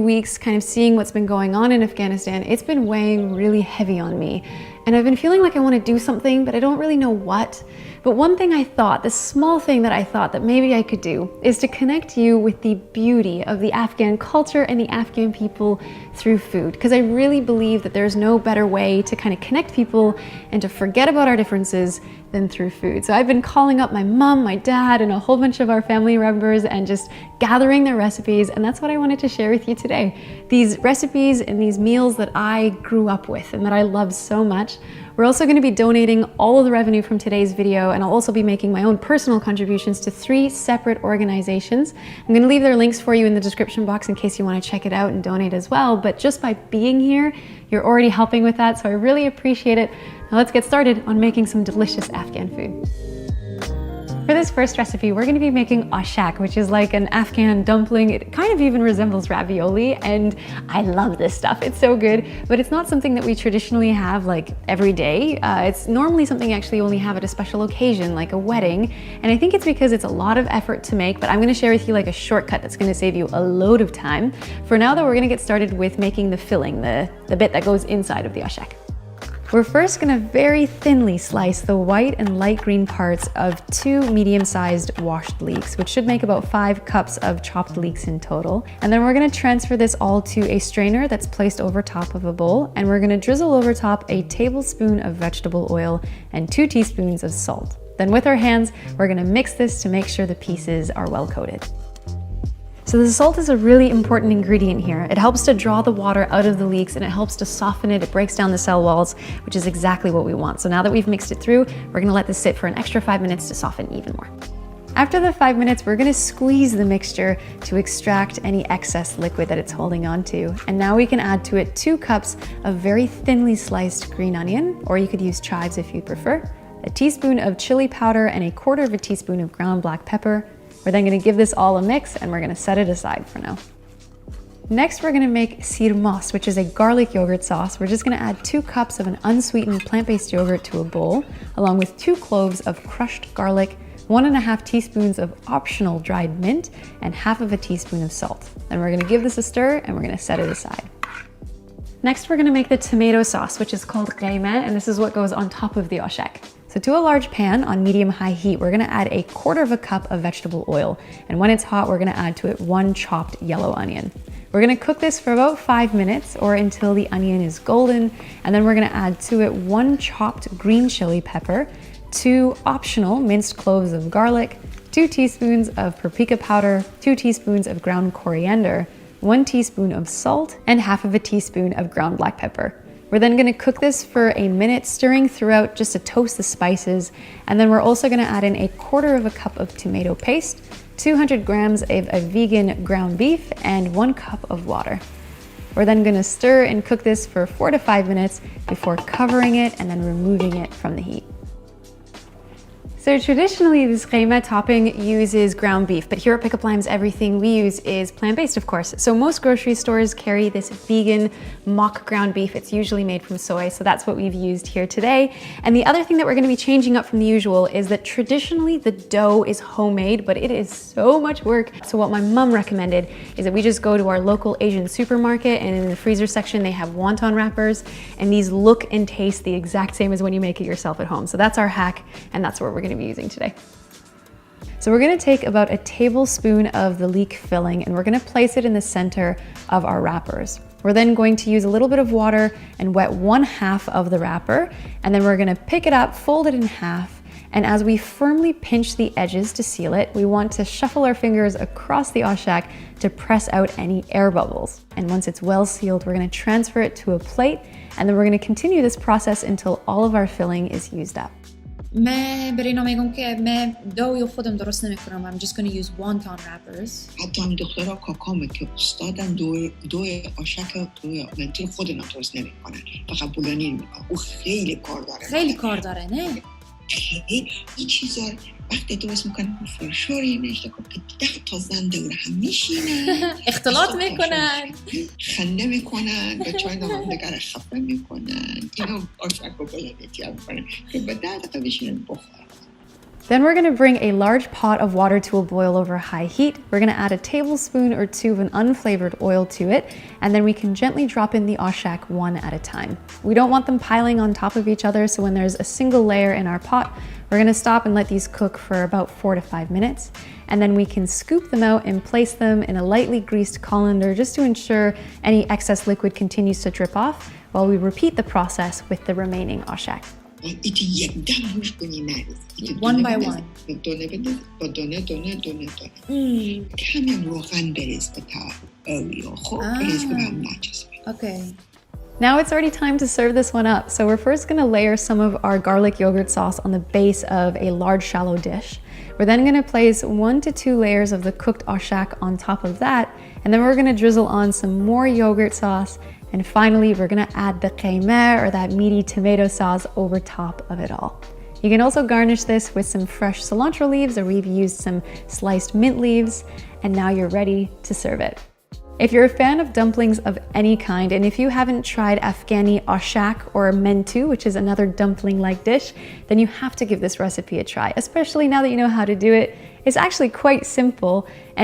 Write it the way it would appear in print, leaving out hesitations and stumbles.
weeks kind of seeing what's been going on in Afghanistan, it's been weighing really heavy on me. And I've been feeling like I want to do something, but I don't really know what. But one thing I thought, this small thing that I thought that maybe I could do, is to connect you with the beauty of the Afghan culture and the Afghan people through food. Because I really believe that there's no better way to kind of connect people and to forget about our differences than through food. So I've been calling up my mom, my dad, and a whole bunch of our family members and just gathering their recipes. And that's what I wanted to share with you today. These recipes and these meals that I grew up with and that I love so much. We're also going to be donating all of the revenue from today's video, and I'll also be making my own personal contributions to 3 separate organizations. I'm going to leave their links for you in the description box in case you want to check it out and donate as well. But just by being here, you're already helping with that, so I really appreciate it. Now let's get started on making some delicious Afghan food. For this first recipe, we're going to be making Ashak, which is like an Afghan dumpling. It kind of even resembles ravioli, and I love this stuff. It's so good, but it's not something that we traditionally have like every day. It's normally something you actually only have at a special occasion, like a wedding, and I think it's because it's a lot of effort to make, but I'm going to share with you like a shortcut that's going to save you a load of time. For now though, we're going to get started with making the filling, the bit that goes inside of the Ashak. We're first going to very thinly slice the white and light green parts of 2 medium-sized washed leeks, which should make about 5 cups of chopped leeks in total. And then we're going to transfer this all to a strainer that's placed over top of a bowl, and we're going to drizzle over top a tablespoon of vegetable oil and 2 teaspoons of salt. Then with our hands, we're going to mix this to make sure the pieces are well coated. So the salt is a really important ingredient here. It helps to draw the water out of the leeks and it helps to soften it. It breaks down the cell walls, which is exactly what we want. So now that we've mixed it through, we're gonna let this sit for an extra 5 minutes to soften even more. After the 5 minutes, we're gonna squeeze the mixture to extract any excess liquid that it's holding on to. And now we can add to it 2 cups of very thinly sliced green onion, or you could use chives if you prefer, a teaspoon of chili powder and a 1/4 teaspoon of ground black pepper. We're then going to give this all a mix and we're going to set it aside for now. Next, we're going to make sirmas, which is a garlic yogurt sauce. We're just going to add 2 cups of an unsweetened plant-based yogurt to a bowl, along with 2 cloves of crushed garlic, 1.5 teaspoons of optional dried mint, and 1/2 teaspoon of salt. Then we're going to give this a stir and we're going to set it aside. Next, we're going to make the tomato sauce, which is called qeymah, and this is what goes on top of the Ashak. So to a large pan on medium-high heat, we're gonna add a 1/4 cup of vegetable oil. And when it's hot, we're gonna add to it 1 chopped yellow onion. We're gonna cook this for about 5 minutes or until the onion is golden. And then we're gonna add to it 1 chopped green chili pepper, 2 optional minced cloves of garlic, 2 teaspoons of paprika powder, 2 teaspoons of ground coriander, 1 teaspoon of salt, and 1/2 teaspoon of ground black pepper. We're then going to cook this for a minute, stirring throughout just to toast the spices. And then we're also going to add in a 1/4 cup of tomato paste, 200 grams of a vegan ground beef, and 1 cup of water. We're then going to stir and cook this for 4 to 5 minutes before covering it and then removing it from the heat. So traditionally, this qeymah topping uses ground beef, but here at Pickup Limes, everything we use is plant-based, of course. So most grocery stores carry this vegan mock ground beef. It's usually made from soy, so that's what we've used here today. And the other thing that we're gonna be changing up from the usual is that traditionally the dough is homemade, but it is so much work. So what my mom recommended is that we just go to our local Asian supermarket, and in the freezer section, they have wonton wrappers, and these look and taste the exact same as when you make it yourself at home. So that's our hack, and that's what we're gonna be using today. So we're going to take about a tablespoon of the leek filling and we're going to place it in the center of our wrappers. We're then going to use a little bit of water and wet 1/2 of the wrapper, and then we're going to pick it up, fold it in half, and as we firmly pinch the edges to seal it, we want to shuffle our fingers across the Ashak to press out any air bubbles. And once it's well sealed, we're going to transfer it to a plate, and then we're going to continue this process until all of our filling is used up. من برینا میگم که من دوی خودم درست نمیکنم. I'm just going to use wonton wrappers. حتی هم دخترها کاکامه که استادن دوی آشک دوی آمنتین خودم درست نمیکنن، فقط بولونی میکنن. او خیلی کار داره. خیلی کار داره نه؟ خیلی این چیزا وقتی درست میکنن فرشوری نشته کن که 10 تا زن دور هم میشینن اختلاط میکنن، خنده میکنن، به چای همدیگر خفه میکنن. اینا آشک و بلدیتی هم میکنن که به 10 دقیقه بشینن بخورن. Then we're gonna bring a large pot of water to a boil over high heat. We're gonna add a tablespoon or two of an unflavored oil to it, and then we can gently drop in the ashak one at a time. We don't want them piling on top of each other, so when there's a single layer in our pot, we're gonna stop and let these cook for about 4 to 5 minutes. And then we can scoop them out and place them in a lightly greased colander just to ensure any excess liquid continues to drip off while we repeat the process with the remaining ashak. One by one. Okay. Now it's already time to serve this one up. So we're first gonna layer some of our garlic yogurt sauce on the base of a large shallow dish. We're then gonna place 1 to 2 layers of the cooked ashak on top of that, and then we're gonna drizzle on some more yogurt sauce, and finally we're gonna add the qeymeh, or that meaty tomato sauce, over top of it all. You can also garnish this with some fresh cilantro leaves, or we've used some sliced mint leaves, and now you're ready to serve it. If you're a fan of dumplings of any kind, and if you haven't tried Afghani ashak or mentu, which is another dumpling-like dish, then you have to give this recipe a try, especially now that you know how to do it. It's actually quite simple. And